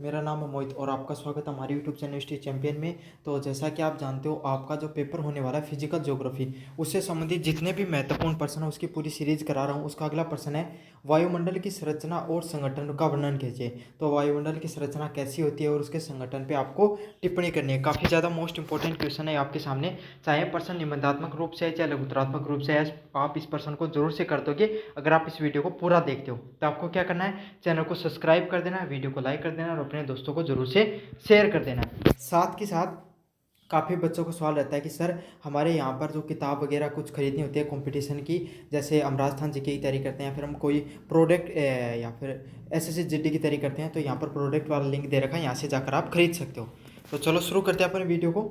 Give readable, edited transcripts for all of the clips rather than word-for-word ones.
मेरा नाम है मोहित और आपका स्वागत है हमारे यूट्यूब चैनल हिस्ट्री चैंपियन में। तो जैसा कि आप जानते हो, आपका जो पेपर होने वाला है फिजिकल ज्योग्राफी, उससे संबंधित जितने भी महत्वपूर्ण प्रश्न है उसकी पूरी सीरीज करा रहा हूँ। उसका अगला प्रश्न है, वायुमंडल की संरचना और संगठन का वर्णन कीजिए। तो वायुमंडल की संरचना कैसी होती है और उसके संगठन पर आपको टिप्पणी करनी है। काफ़ी ज़्यादा मोस्ट इंपॉर्टेंट क्वेश्चन है आपके सामने, चाहे प्रश्न निबंधात्मक रूप से है चाहे लघुतरात्मक रूप से है। आप इस प्रश्न को जरूर से कर दोगे अगर आप इस वीडियो को पूरा देखते हो। तो आपको क्या करना है, चैनल को सब्सक्राइब कर देना, वीडियो को लाइक कर देना और अपने दोस्तों को जरूर से शेयर कर देना। साथ के साथ काफ़ी बच्चों को सवाल रहता है कि सर हमारे यहाँ पर जो किताब वगैरह कुछ खरीदनी होती है कंपटीशन की, जैसे हम राजस्थान जीके की तैयारी करते हैं या फिर हम कोई प्रोडक्ट या फिर एसएससी जीडी की तैयारी करते हैं, तो यहाँ पर प्रोडक्ट वाला लिंक दे रखा है, यहाँ से जाकर आप खरीद सकते हो। तो चलो शुरू करते हैं अपने वीडियो को।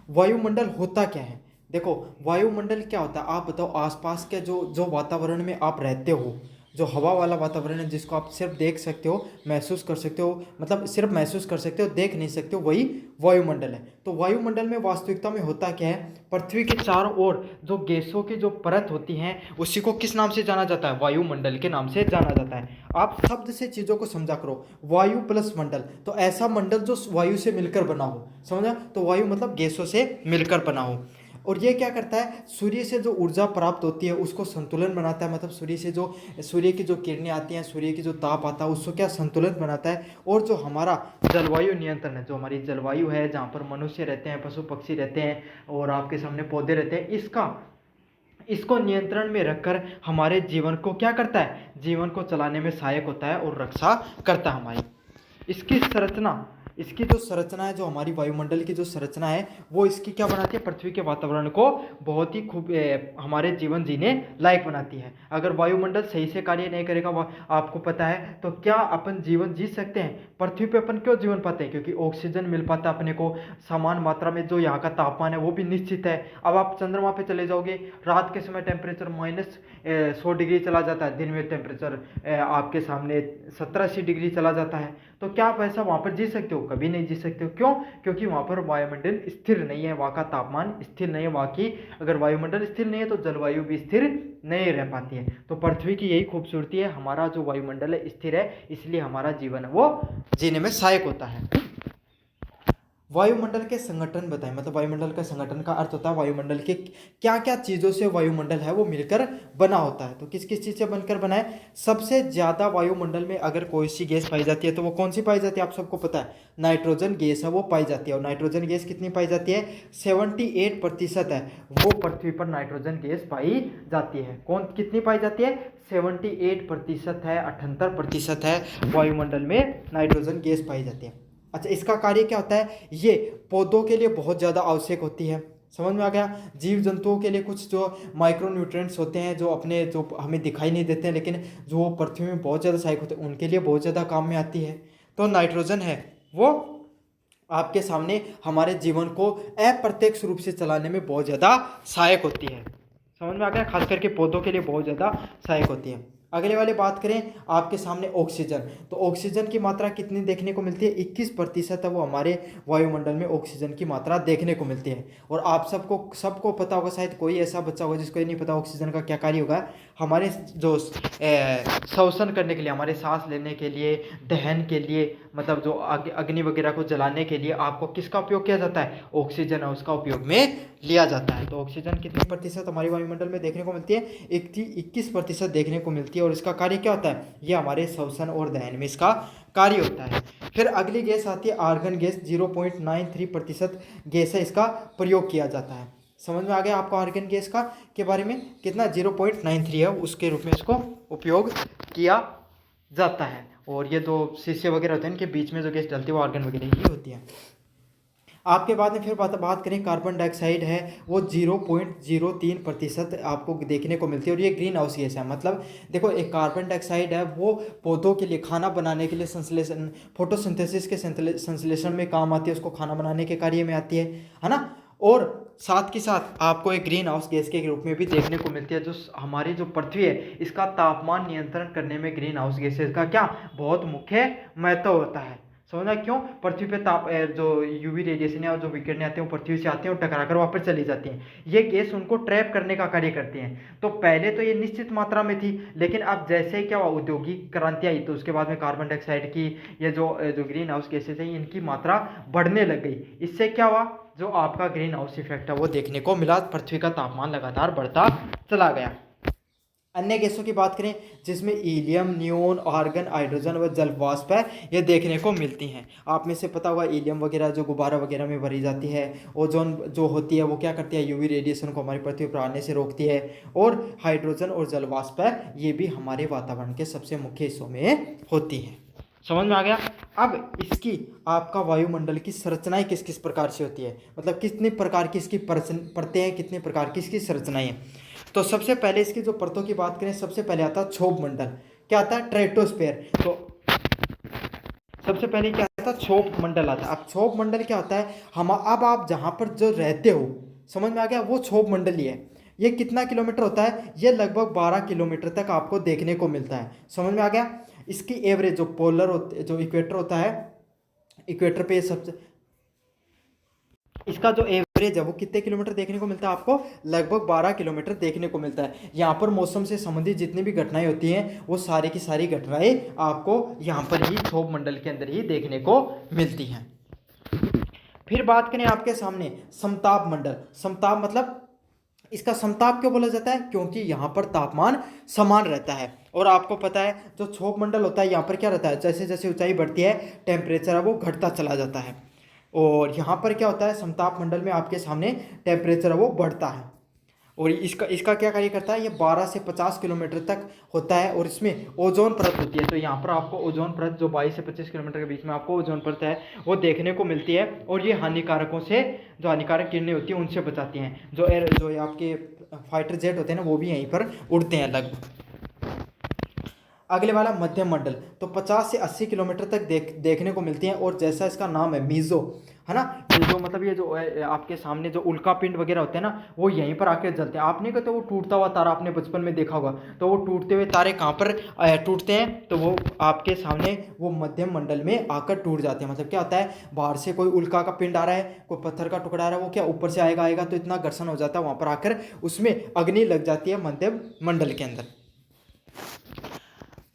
वायुमंडल होता क्या है? देखो, वायुमंडल क्या होता है आप बताओ। आसपास के जो जो वातावरण में आप रहते हो, जो हवा वाला वातावरण है जिसको आप सिर्फ देख सकते हो, महसूस कर सकते हो, मतलब सिर्फ महसूस कर सकते हो, देख नहीं सकते हो, वही वायुमंडल है। तो वायुमंडल में वास्तविकता में होता क्या है, पृथ्वी के चारों ओर जो गैसों की जो परत होती हैं उसी को किस नाम से जाना जाता है? वायुमंडल के नाम से जाना जाता है। आप शब्द से चीज़ों को समझा करो, वायु प्लस मंडल, तो ऐसा मंडल जो वायु से मिलकर बना हो, समझा? तो वायु मतलब गैसों से मिलकर बना हो। और ये क्या करता है, सूर्य से जो ऊर्जा प्राप्त होती है उसको संतुलन बनाता है, मतलब सूर्य की जो किरणें आती हैं, सूर्य की जो ताप आता है उसको क्या संतुलन बनाता है। और जो हमारा जलवायु नियंत्रण है, जो हमारी जलवायु है जहाँ पर मनुष्य रहते हैं, पशु पक्षी रहते हैं और आपके सामने पौधे रहते हैं, इसको नियंत्रण में रखकर हमारे जीवन को क्या करता है, जीवन को चलाने में सहायक होता है और रक्षा करता है हमारी। इसकी जो संरचना है, जो हमारी वायुमंडल की जो संरचना है, वो इसकी क्या बनाती है, पृथ्वी के वातावरण को बहुत ही खूब हमारे जीवन जीने लायक बनाती है। अगर वायुमंडल सही से कार्य नहीं करेगा, आपको पता है, तो क्या अपन जीवन जी सकते हैं? पृथ्वी पे अपन क्यों जीवन पाते हैं? क्योंकि ऑक्सीजन मिल पाता है अपने को समान मात्रा में, जो यहाँ का तापमान है वो भी निश्चित है। अब आप चंद्रमा पे चले जाओगे, रात के समय टेम्परेचर -100 डिग्री चला जाता है, दिन में टेम्परेचर आपके सामने 70-80 डिग्री चला जाता है। तो क्या आप ऐसा वहाँ पर जी सकते हो? कभी नहीं जी सकते हो। क्यों? क्योंकि वहाँ पर वायुमंडल स्थिर नहीं है, वहाँ का तापमान स्थिर नहीं है। वहाँ की अगर वायुमंडल स्थिर नहीं है तो जलवायु भी स्थिर नहीं रह पाती है। तो पृथ्वी की यही खूबसूरती है, हमारा जो वायुमंडल है स्थिर है, इसलिए हमारा जीवन है वो जीने में सहायक होता है। वायुमंडल के संगठन बताएं, मतलब वायुमंडल का संगठन का अर्थ होता है वायुमंडल के क्या क्या चीज़ों से वायुमंडल है वो मिलकर बना होता है। तो किस किस चीज़ से बनकर बना है? सबसे ज़्यादा वायुमंडल में अगर कोई सी गैस पाई जाती है तो वो कौन सी पाई जाती है? आप सबको पता है, नाइट्रोजन गैस है वो पाई जाती है। और नाइट्रोजन गैस कितनी पाई जाती है? 78% है वो पृथ्वी पर नाइट्रोजन गैस पाई जाती है। कौन कितनी पाई जाती है? 78% है, 78% है वायुमंडल में नाइट्रोजन गैस पाई जाती है। अच्छा, इसका कार्य क्या होता है? ये पौधों के लिए बहुत ज़्यादा आवश्यक होती है। समझ में आ गया? जीव जंतुओं के लिए कुछ जो माइक्रो न्यूट्रिएंट्स होते हैं, जो हमें दिखाई नहीं देते हैं लेकिन जो पृथ्वी में बहुत ज़्यादा सहायक होते हैं, उनके लिए बहुत ज़्यादा काम में आती है। तो नाइट्रोजन है वो आपके सामने हमारे जीवन को अप्रत्यक्ष रूप से चलाने में बहुत ज़्यादा सहायक होती है। समझ में आ गया? खास करके पौधों के लिए बहुत ज़्यादा सहायक होती है। अगले वाले बात करें आपके सामने ऑक्सीजन, तो ऑक्सीजन की मात्रा कितनी देखने को मिलती है? 21% है वो हमारे वायुमंडल में ऑक्सीजन की मात्रा देखने को मिलती है। और आप सबको पता होगा, शायद कोई ऐसा बच्चा होगा जिसको ये नहीं पता ऑक्सीजन का क्या कार्य होगा। हमारे जो श्वसन करने के लिए, हमारे सांस लेने के लिए, दहन के लिए, मतलब जो अग्नि वगैरह को जलाने के लिए आपको किसका उपयोग किया जाता है? ऑक्सीजन है उसका उपयोग में लिया जाता है। तो ऑक्सीजन कितनी प्रतिशत हमारे वायुमंडल में देखने को मिलती है? 21% देखने को मिलती है। और इसका कार्य क्या होता है? ये हमारे श्वसन और दहन में इसका कार्य होता है। फिर अगली गैस आती है आर्गन गैस, 0.93% गैस है, इसका प्रयोग किया जाता है। समझ में आ गया आपको आर्गन गैस का के बारे में? कितना? 0.93 है, उसके रूप में इसको उपयोग किया जाता है। और ये दो शीशे वगैरह होते हैं, इनके बीच में जो गैस डलती है वो आर्गन वगैरह ही होती है। आपके बाद में फिर बात करें, कार्बन डाइऑक्साइड है वो 0.03% आपको देखने को मिलती है। और ये ग्रीन हाउस गैस है। मतलब देखो, एक कार्बन डाइऑक्साइड है वो पौधों के लिए, खाना बनाने के लिए, संश्लेषण, फोटोसिंथेसिस के संश्लेषण में काम आती है, उसको खाना बनाने के कार्य में आती है ना। और साथ के साथ आपको एक ग्रीन हाउस गैस के रूप में भी देखने को मिलती है। जो हमारी जो पृथ्वी है इसका तापमान नियंत्रण करने में ग्रीन हाउस गैसेस का क्या बहुत मुख्य महत्व होता है। समझना क्यों? पृथ्वी पे जो यूवी रेडिएशन है और जो विकिरण आते हैं वो पृथ्वी से आते हैं और टकराकर वापस चली जाती हैं। ये गैस उनको ट्रैप करने का कार्य करते हैं। तो पहले तो ये निश्चित मात्रा में थी, लेकिन अब जैसे ही क्या हुआ, औद्योगिक क्रांति आई, तो उसके बाद में कार्बन डाइऑक्साइड की, ये जो ग्रीन हाउस गैसेज है, इनकी मात्रा बढ़ने लग गई। इससे क्या हुआ, जो आपका ग्रीन हाउस इफेक्ट है वो देखने को मिला, पृथ्वी का तापमान लगातार बढ़ता चला गया। अन्य गैसों की बात करें जिसमें हीलियम, नियोन, आर्गन, हाइड्रोजन व जल वाष्प है, ये देखने को मिलती हैं। आप में से पता होगा हीलियम वगैरह जो गुब्बारा वगैरह में भरी जाती है। ओजोन जो होती है वो क्या करती है, यूवी रेडिएशन को हमारी पृथ्वी पर आने से रोकती है। और हाइड्रोजन और जल वाष्प है, ये भी हमारे वातावरण के सबसे मुख्य हिस्सों में होती है। समझ में आ गया? अब इसकी आपका वायुमंडल की संरचनाएं किस किस प्रकार से होती है, मतलब कितने प्रकार की इसकी परतें हैं, कितने प्रकार की इसकी संरचनाएं हैं। तो सबसे पहले इसकी जो परतों की बात करें, सबसे पहले आता है क्षोभ मंडल। क्या आता है? स्ट्रेटोस्फेयर। तो सबसे पहले क्या आता है? क्षोभ मंडल आता है। अब क्षोभ मंडल क्या होता है, हम अब आप जहां पर जो रहते हो, समझ में आ गया, वो क्षोभ मंडल ही है। ये कितना किलोमीटर होता है? ये लगभग 12 किलोमीटर तक आपको देखने को मिलता है। समझ में आ गया? इसकी एवरेज जो पोलर होते, जो इक्वेटर होता है, इक्वेटर पे सबसे इसका जो एवरेज है वो कितने किलोमीटर देखने को मिलता है आपको? लगभग 12 किलोमीटर देखने को मिलता है। यहाँ पर मौसम से संबंधित जितनी भी घटनाएं होती हैं वो सारी की सारी घटनाएं आपको यहाँ पर ही क्षोभ मंडल के अंदर ही देखने को मिलती हैं। फिर बात करें आपके सामने समताप मंडल। समताप मतलब इसका समताप क्यों बोला जाता है? क्योंकि यहाँ पर तापमान समान रहता है। और आपको पता है जो क्षोभ मंडल होता है यहाँ पर क्या रहता है, जैसे जैसे ऊंचाई बढ़ती है टेम्परेचर है वो घटता चला जाता है। और यहाँ पर क्या होता है, समताप मंडल में आपके सामने टेम्परेचर है वो बढ़ता है। और इसका इसका क्या कार्य करता है, ये 12 से 50 किलोमीटर तक होता है। और इसमें ओजोन परत होती है। तो यहाँ पर आपको ओजोन परत जो 22 से 25 किलोमीटर के बीच में आपको ओजोन परत है वो देखने को मिलती है। और ये हानिकारकों से, जो हानिकारक किरणें होती हैं उनसे बचाती हैं। जो ये आपके फाइटर जेट होते हैं ना, वो भी यहीं पर उड़ते हैं लगभग। अगले वाला मध्यम मंडल, तो 50 से 80 किलोमीटर तक देखने को मिलती हैं। और जैसा इसका नाम है मीजो, है ना, मीजो मतलब ये जो आपके सामने जो उल्का पिंड वगैरह होते हैं ना, वो यहीं पर आके जलते हैं। आपने कहते वो टूटता हुआ तारा आपने बचपन में देखा होगा, तो वो टूटते हुए तारे कहाँ पर टूटते हैं, तो वो आपके सामने वो मध्यम मंडल में आकर टूट जाते हैं। मतलब क्या होता है, बाहर से कोई उल्का का पिंड आ रहा है, कोई पत्थर का टुकड़ा आ रहा है, वो क्या ऊपर से आएगा तो इतना घर्षण हो जाता है वहाँ पर आकर उसमें अग्नि लग जाती है मध्यम मंडल के अंदर।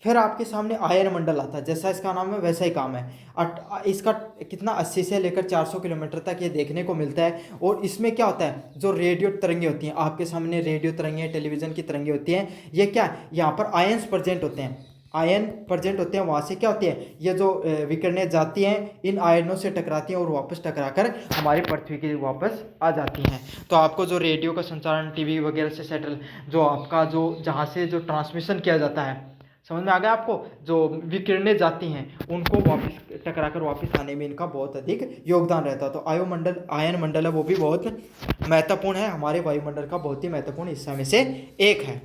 फिर आपके सामने आयन मंडल आता है। जैसा इसका नाम है वैसा ही काम है। इसका कितना 80 से लेकर 400 किलोमीटर तक ये देखने को मिलता है। और इसमें क्या होता है, जो रेडियो तरंगे होती हैं, आपके सामने रेडियो तरंगे, टेलीविज़न की तरंगे होती हैं, ये क्या, यहाँ पर आयन्स प्रेजेंट होते हैं। आयन प्रेजेंट होते हैं, वहाँ से क्या होती है, ये जो विकिरणें जाती हैं इन आयनों से टकराती हैं और वापस टकराकर हमारी पृथ्वी की वापस आ जाती हैं। तो आपको जो रेडियो का संचारण, टीवी वगैरह से सेटल, जो आपका जो जहाँ से जो ट्रांसमिशन किया जाता है, समझ में आ गया आपको, जो विकिरणें जाती हैं उनको वापस टकराकर वापस आने में इनका बहुत अधिक योगदान रहता है। तो आयन मंडल है वो भी बहुत महत्वपूर्ण है, हमारे वायुमंडल का बहुत ही महत्वपूर्ण हिस्सा में से एक है।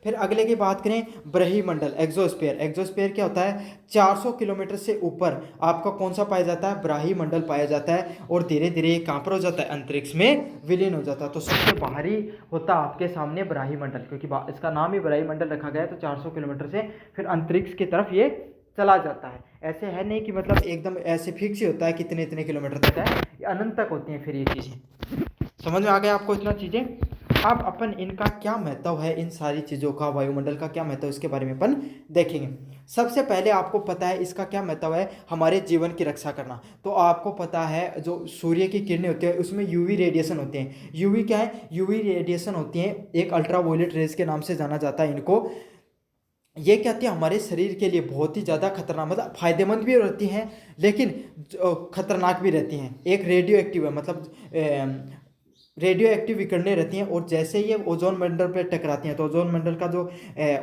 फिर अगले की बात करें, ब्रह्मंडल, एक्सोस्फीयर। एक्सोस्फीयर क्या होता है, 400 किलोमीटर से ऊपर आपका कौन सा पाया जाता है, ब्रह्मंडल पाया जाता है। और धीरे धीरे ये कहाँ पर हो जाता है, अंतरिक्ष में विलीन हो जाता है। तो सबसे बाहरी होता है आपके सामने ब्रह्मंडल, क्योंकि इसका नाम ही ब्रह्मंडल रखा गया है। तो 400 किलोमीटर से फिर अंतरिक्ष की तरफ ये चला जाता है। ऐसे है नहीं कि मतलब एकदम ऐसे फिक्स ही होता है कितने इतने किलोमीटर तक है, ये अनंत तक होती हैं फिर ये चीज़ें। समझ में आ गया आपको इतना चीज़ें? अब अपन इनका क्या महत्व है, इन सारी चीज़ों का, वायुमंडल का क्या महत्व है, इसके बारे में अपन देखेंगे। सबसे पहले आपको पता है इसका क्या महत्व है, हमारे जीवन की रक्षा करना। तो आपको पता है जो सूर्य की किरणें होती है उसमें यूवी रेडिएशन होते हैं। यूवी क्या है, यूवी रेडिएशन होती हैं, एक अल्ट्रावायलेट रेज के नाम से जाना जाता है इनको। ये क्या होती है, हमारे शरीर के लिए बहुत ही ज़्यादा खतरनाक, मतलब फायदेमंद भी रहती हैं लेकिन खतरनाक भी रहती हैं। एक रेडियो एक्टिव है, मतलब रेडियो एक्टिव विकिरणें रहती हैं। और जैसे ये ओजोन मंडल पर टकराती हैं, तो ओजोन मंडल का जो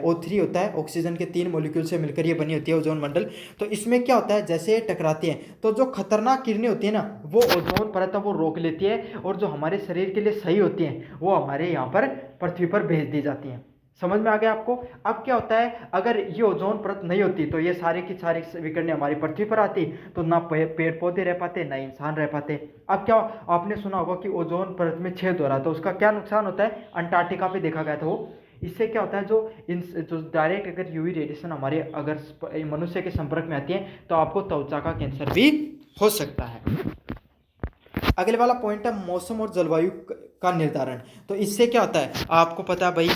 O3 होता है, ऑक्सीजन के 3 मॉलिक्यूल से मिलकर ये बनी होती है ओजोन मंडल। तो इसमें क्या होता है, जैसे ये टकराती हैं तो जो खतरनाक किरणें होती हैं ना, वो ओजोन परत है वो रोक लेती है। और जो हमारे शरीर के लिए सही होती हैं वो हमारे यहाँ पर पृथ्वी पर भेज दी जाती हैं। समझ में आ गया आपको? अब क्या होता है, अगर ये ओजोन परत नहीं होती तो ये सारी की सारी विकिरणें हमारी पृथ्वी पर आती, तो ना पेड़ पौधे रह पाते ना इंसान रह पाते। अब क्या, आपने सुना होगा कि ओजोन परत में छेद हो रहा, तो उसका क्या नुकसान होता है, अंटार्कटिका पे देखा गया था वो, इससे क्या होता है, जो डायरेक्ट अगर यूवी रेडिएशन हमारे अगर मनुष्य के संपर्क में आती है तो आपको त्वचा का कैंसर भी हो सकता है। अगले वाला पॉइंट है मौसम और जलवायु का निर्धारण। तो इससे क्या होता है, आपको पता है भाई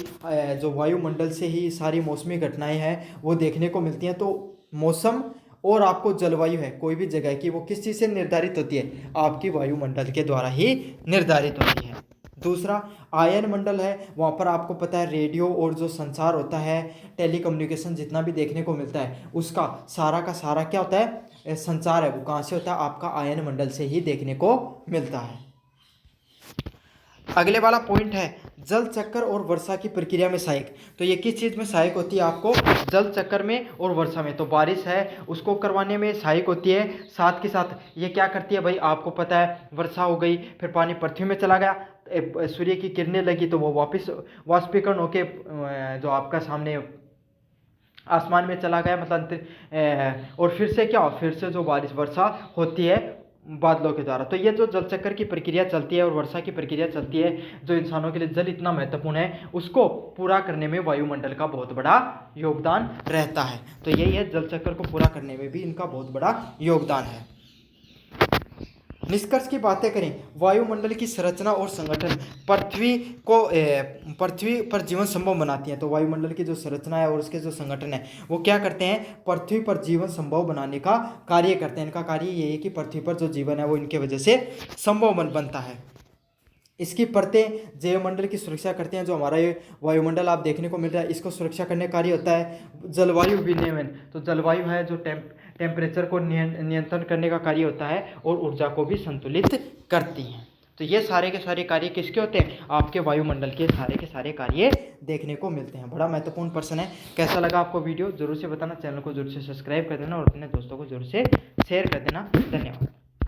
जो वायुमंडल से ही सारी मौसमी घटनाएं हैं वो देखने को मिलती हैं। तो मौसम और आपको जलवायु है कोई भी जगह की, वो किस चीज़ से निर्धारित होती है, आपकी वायुमंडल के द्वारा ही निर्धारित होती है। दूसरा आयन मंडल है, वहाँ पर आपको पता है रेडियो और जो संचार होता है, टेलीकम्युनिकेशन जितना भी देखने को मिलता है उसका सारा का सारा क्या होता है, संचार है वो कहाँ से होता है, आपका आयन मंडल से ही देखने को मिलता है। अगले वाला पॉइंट है जल चक्कर और वर्षा की प्रक्रिया में सहायक। तो ये किस चीज़ में सहायक होती है, आपको जल चक्कर में और वर्षा में। तो बारिश है उसको करवाने में सहायक होती है, साथ के साथ ये क्या करती है भाई, आपको पता है वर्षा हो गई फिर पानी पृथ्वी में चला गया, सूर्य की किरणें लगी तो वो वापस वाष्पीकरण होके जो आपका सामने आसमान में चला गया, मतलब और फिर से क्या, फिर से जो बारिश वर्षा होती है बादलों के द्वारा। तो ये जो जल चक्कर की प्रक्रिया चलती है और वर्षा की प्रक्रिया चलती है, जो इंसानों के लिए जल इतना महत्वपूर्ण है, उसको पूरा करने में वायुमंडल का बहुत बड़ा योगदान रहता है। तो यही है, जल चक्कर को पूरा करने में भी इनका बहुत बड़ा योगदान है। निष्कर्ष की बातें करें, वायुमंडल की संरचना और संगठन पृथ्वी पर जीवन संभव बनाती हैं। तो वायुमंडल की जो संरचना है और उसके जो संगठन है वो क्या करते हैं, पृथ्वी पर जीवन संभव बनाने का कार्य करते हैं। इनका कार्य ये है कि पृथ्वी पर जो जीवन है वो इनके वजह से संभव बनता है। इसकी परतें जैवमंडल की सुरक्षा करते हैं। जो हमारा ये वायुमंडल आप देखने को मिल रहा है, इसको सुरक्षा करने का कार्य होता है जलवायु विनियमन। तो जलवायु है जो टेम्परेचर को नियंत्रण करने का कार्य होता है और ऊर्जा को भी संतुलित करती हैं। तो ये सारे के सारे कार्य किसके होते हैं, आपके वायुमंडल के सारे कार्य देखने को मिलते हैं। बड़ा महत्वपूर्ण प्रश्न है। कैसा लगा आपको वीडियो जरूर से बताना, चैनल को जरूर से सब्सक्राइब कर देना और अपने दोस्तों को जरूर से शेयर कर देना। धन्यवाद।